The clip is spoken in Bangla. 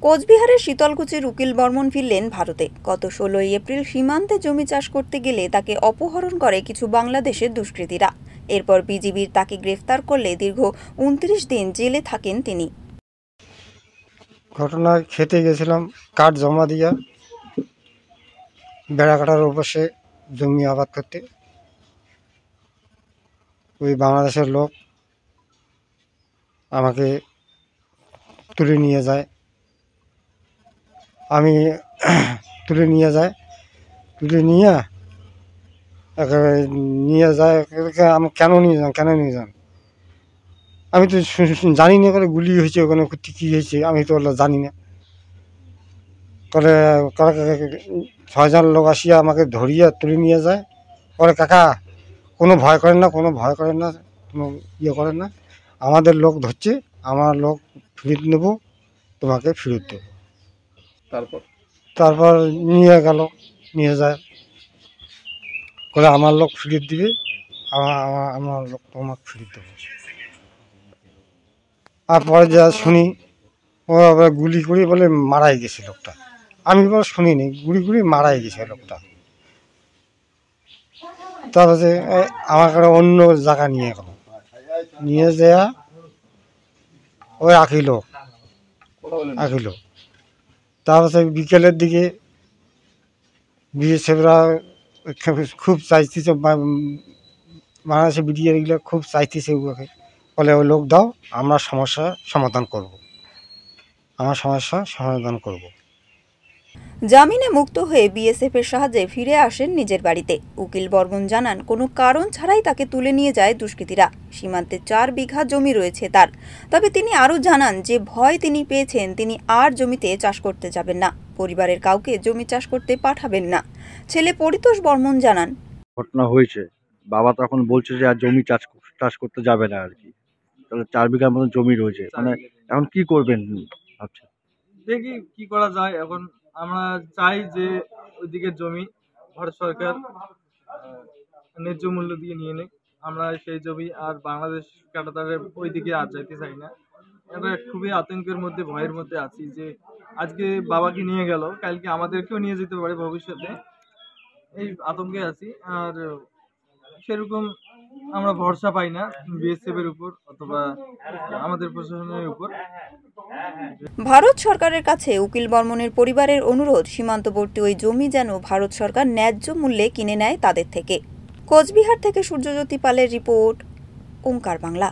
কোচবিহারের শীতলকুচির উকিল বর্মন ফিরলেন ভারতে। গত 16 এপ্রিল সীমান্তে জমি চাষ করতে গেলে তাকে অপহরণ করে কিছু বাংলাদেশের দুষ্কৃতীরা। এরপর বিজিবির তাকে গ্রেফতার করলে দীর্ঘ 29 দিন জেলে থাকেন তিনি। ঘটনায় খেতে গেছিলাম, কাঠ জমা দিয়া বেড়াকাটার ওপাশে জমি আবাদ করতে। ওই বাংলাদেশের লোক আমাকে তুলে নিয়ে যায়। আমি তুলে নিয়ে একেবারে নিয়ে যায়। আমি কেন নিয়ে যান আমি তো জানি না। করে গুলি হয়েছে ওখানে, কী হয়েছে আমি তো জানি না। করে 6জন লোক আসিয়া আমাকে ধরিয়া তুলে নিয়ে যায়। করে কাকা কোনো ভয় করেন না, কোনো ইয়ে করেন না, আমাদের লোক ধরছে, আমার লোক ফিরত নেব, তোমাকে ফেরত দেব। তারপর নিয়ে যায় করে আমার লোক ফিরত দিবে, আমার লোক তোমাকে ফিরত দেবো। আর পরে যা শুনি ও আবার গুলি করে বলে মারাই গেছে লোকটা। আমি বলে শুনিনি, গুলি মারাই গেছে লোকটা। তারপরে আমাকে অন্য জায়গা নিয়ে যাওয়া ওই আঁকিল। তারপরে বিকেলের দিকে বিএসএফরা খুব চাইতেছে, বাংলাদেশের বিডিআরগুলো খুব চাইতেছে ওকে, বলে ওই লোক দাও, আমরা সমস্যার সমাধান করব। জামিনে মুক্ত হয়ে বিএসএফের সাহায্যে ফিরে আসেন নিজের বাড়িতে। উকিল বর্মন জানান, কোনো কারণ ছাড়াই তাকে তুলে নিয়ে যায় দুষ্কৃতীরা। সীমান্তে 4 বিঘা জমি রয়েছে তার। তবে তিনি আরও জানান যে ভয় তিনি পেয়েছেন, তিনি আর জমিতে চাষ করতে যাবেন না, পরিবারের কাউকে জমি চাষ করতে পাঠাবেন না। ছেলে পরিতোষ বর্মন জানান, ঘটনা হয়েছে, বাবা তখন বলছে যে আর জমি চাষ করতে যাবে না আর কি। তাহলে 4 বিঘার মতো জমি রয়েছে, মানে এখন কি করবেন ভাবছেন? দেখি কি করা যায়। এখন আমরা চাই যে ওইদিকে জমি ভারত সরকার ন্যায্য মূল্য দিয়ে নিয়ে নেই। আমরা সেই জমি আর বাংলাদেশ কাঁটাতারের ওইদিকে আর যাইতে চাই না। আমরা খুবই আতঙ্কের মধ্যে, ভয়ের মধ্যে আছি যে আজকে বাবাকে নিয়ে গেল, কালকে আমাদেরকেও নিয়ে যেতে পারে ভবিষ্যতে। এই আতঙ্কে আছি। আর সেরকম আমরা ভরসা পাই না বিএসএফ এর উপর অথবা আমাদের প্রশাসনের উপর। ভারত সরকারের কাছে উকিল বর্মনের পরিবারের অনুরোধ, সীমান্তবর্তী ওই জমি যেন ভারত সরকার ন্যায্য মূল্যে কিনে নেয় তাদের থেকে। কোচবিহার থেকে সূর্যজ্যোতি পালের রিপোর্ট, ওঙ্কার বাংলা।